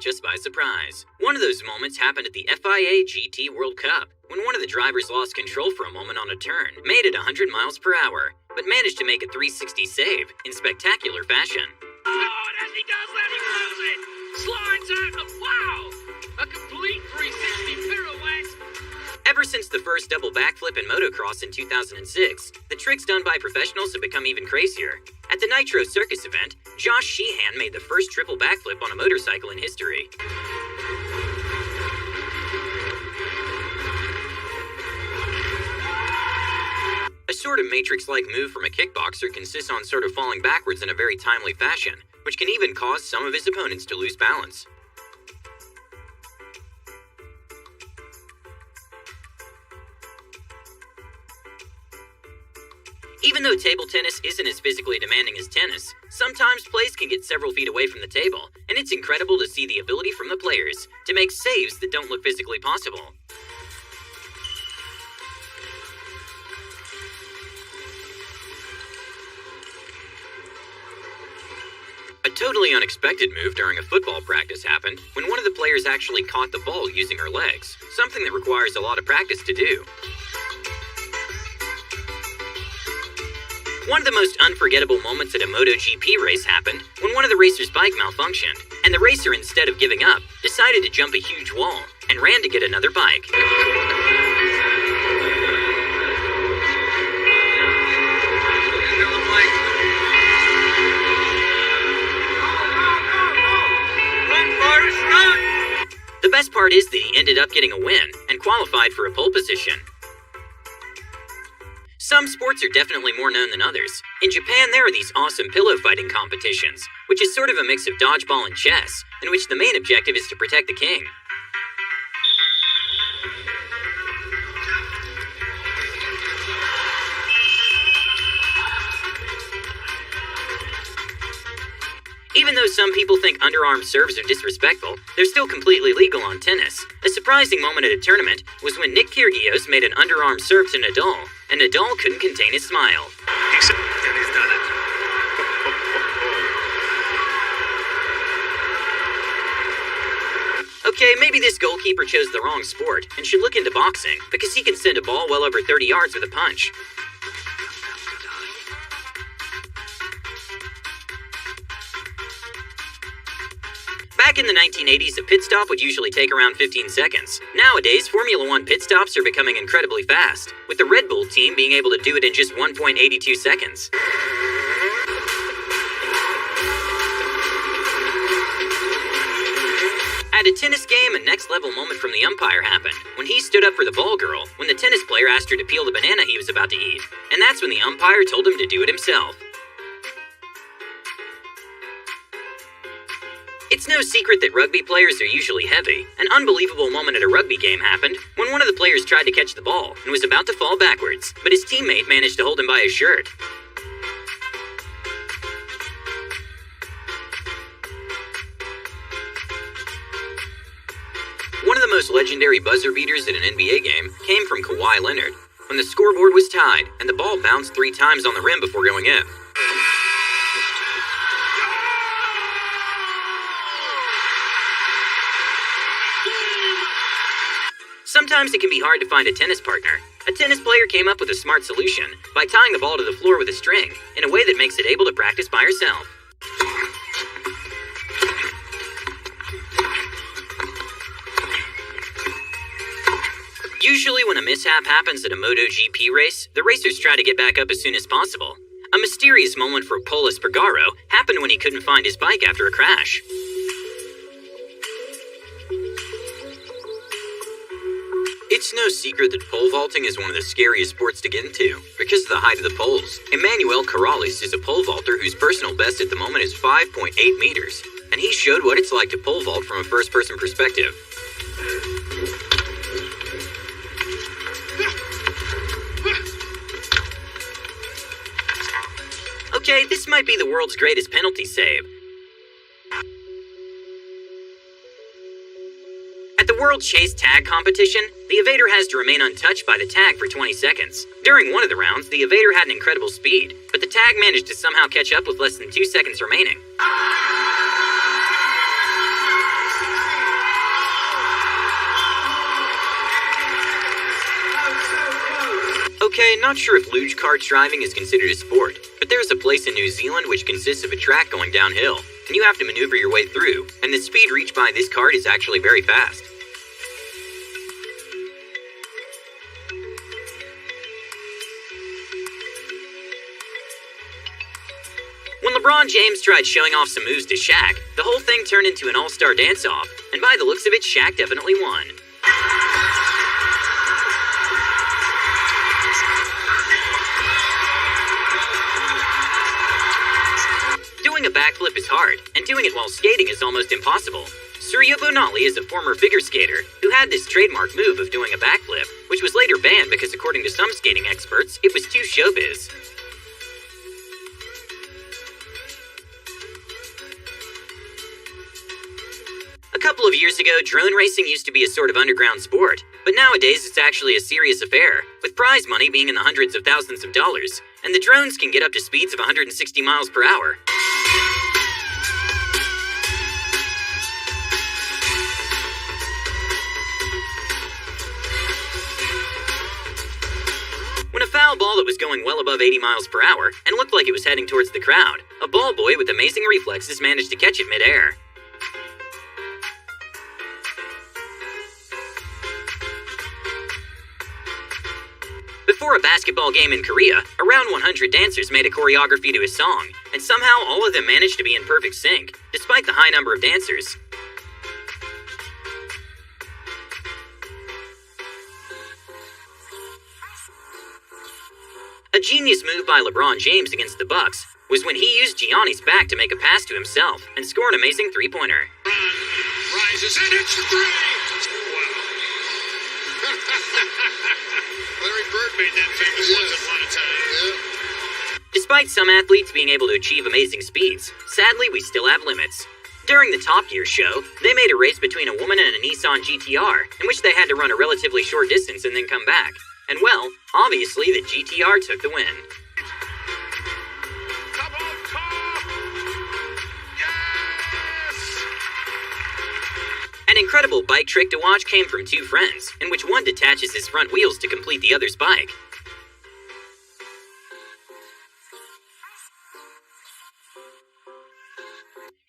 just by surprise. One of those moments happened at the FIA GT World Cup, when one of the drivers lost control for a moment on a turn, made it 100 miles per hour, but managed to make a 360 save in spectacular fashion. Oh, and as he does that, he blows it! Slides out and wow! A complete 360 pirouette! Ever since the first double backflip in motocross in 2006, the tricks done by professionals have become even crazier. At the Nitro Circus event, Josh Sheehan made the first triple backflip on a motorcycle in history. A sort of Matrix-like move from a kickboxer consists on sort of falling backwards in a very timely fashion, which can even cause some of his opponents to lose balance. Even though table tennis isn't as physically demanding as tennis, sometimes plays can get several feet away from the table, and it's incredible to see the ability from the players to make saves that don't look physically possible. A totally unexpected move during a football practice happened when one of the players actually caught the ball using her legs, something that requires a lot of practice to do. One of the most unforgettable moments at a MotoGP race happened when one of the racers' bike malfunctioned, and the racer, instead of giving up, decided to jump a huge wall and ran to get another bike. The best part is that he ended up getting a win and qualified for a pole position. Some sports are definitely more known than others. In Japan, there are these awesome pillow fighting competitions, which is sort of a mix of dodgeball and chess, in which the main objective is to protect the king. Even though some people think underarm serves are disrespectful, they're still completely legal on tennis. A surprising moment at a tournament was when Nick Kyrgios made an underarm serve to Nadal, and Nadal couldn't contain his smile. He's done it. Okay, maybe this goalkeeper chose the wrong sport and should look into boxing, because he can send a ball well over 30 yards with a punch. Back in the 1980s, a pit stop would usually take around 15 seconds. Nowadays, Formula One pit stops are becoming incredibly fast, with the Red Bull team being able to do it in just 1.82 seconds. At a tennis game, a next-level moment from the umpire happened, when he stood up for the ball girl when the tennis player asked her to peel the banana he was about to eat, and that's when the umpire told him to do it himself. It's no secret that rugby players are usually heavy. An unbelievable moment at a rugby game happened when one of the players tried to catch the ball and was about to fall backwards, but his teammate managed to hold him by his shirt. One of the most legendary buzzer beaters at an NBA game came from Kawhi Leonard, when the scoreboard was tied and the ball bounced 3 times on the rim before going in. Sometimes it can be hard to find a tennis partner. A tennis player came up with a smart solution by tying the ball to the floor with a string in a way that makes it able to practice by herself. Usually when a mishap happens at a MotoGP race, the racers try to get back up as soon as possible. A mysterious moment for Pol Espargaro happened when he couldn't find his bike after a crash. It's no secret that pole vaulting is one of the scariest sports to get into, because of the height of the poles. Emmanuel Corrales is a pole vaulter whose personal best at the moment is 5.8 meters, and he showed what it's like to pole vault from a first-person perspective. Okay, this might be the world's greatest penalty save. At the World Chase Tag competition, the evader has to remain untouched by the tag for 20 seconds. During one of the rounds, the evader had an incredible speed, but the tag managed to somehow catch up with less than 2 seconds remaining. Okay, not sure if luge kart driving is considered a sport, but there's a place in New Zealand which consists of a track going downhill, and you have to maneuver your way through, and the speed reached by this kart is actually very fast. When LeBron James tried showing off some moves to Shaq, the whole thing turned into an all-star dance-off, and by the looks of it, Shaq definitely won. Doing a backflip is hard, and doing it while skating is almost impossible. Surya Bonali is a former figure skater who had this trademark move of doing a backflip, which was later banned because according to some skating experts, it was too showbiz. A couple of years ago, drone racing used to be a sort of underground sport, but nowadays it's actually a serious affair, with prize money being in the hundreds of thousands of dollars, and the drones can get up to speeds of 160 miles per hour. When a foul ball that was going well above 80 miles per hour and looked like it was heading towards the crowd, a ball boy with amazing reflexes managed to catch it midair. Before a basketball game in Korea, around 100 dancers made a choreography to a song, and somehow all of them managed to be in perfect sync, despite the high number of dancers. A genius move by LeBron James against the Bucks was when he used Gianni's back to make a pass to himself and score an amazing three-pointer. Rises and hits the three! Wow. Larry Bird made that famous once upon a time. Yeah. Despite some athletes being able to achieve amazing speeds, sadly we still have limits. During the Top Gear show, they made a race between a woman and a Nissan GTR, in which they had to run a relatively short distance and then come back. And well, obviously the GTR took the win. Come on, top! Yes! An incredible bike trick to watch came from two friends, in which one detaches his front wheels to complete the other's bike.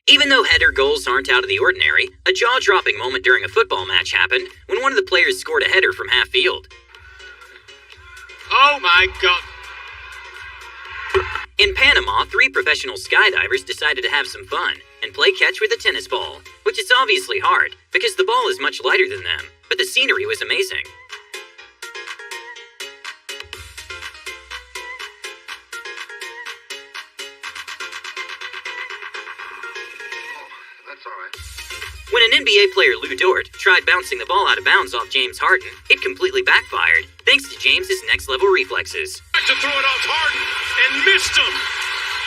Even though header goals aren't out of the ordinary, a jaw-dropping moment during a football match happened when one of the players scored a header from half-field. Oh my God! In Panama, 3 professional skydivers decided to have some fun and play catch with a tennis ball, which is obviously hard because the ball is much lighter than them, but the scenery was amazing. That's all right. When an NBA player, Lou Dort, tried bouncing the ball out of bounds off James Harden, it completely backfired, thanks to James's next-level reflexes. Tried to throw it off Harden and missed him.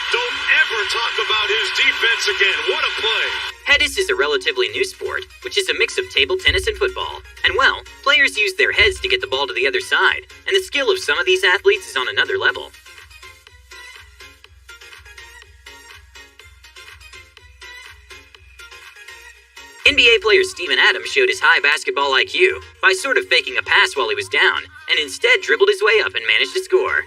Don't ever talk about his defense again. What a play. Tennis is a relatively new sport, which is a mix of table tennis and football. And well, players use their heads to get the ball to the other side, and the skill of some of these athletes is on another level. NBA player Steven Adams showed his high basketball IQ by sort of faking a pass while he was down, and instead dribbled his way up and managed to score.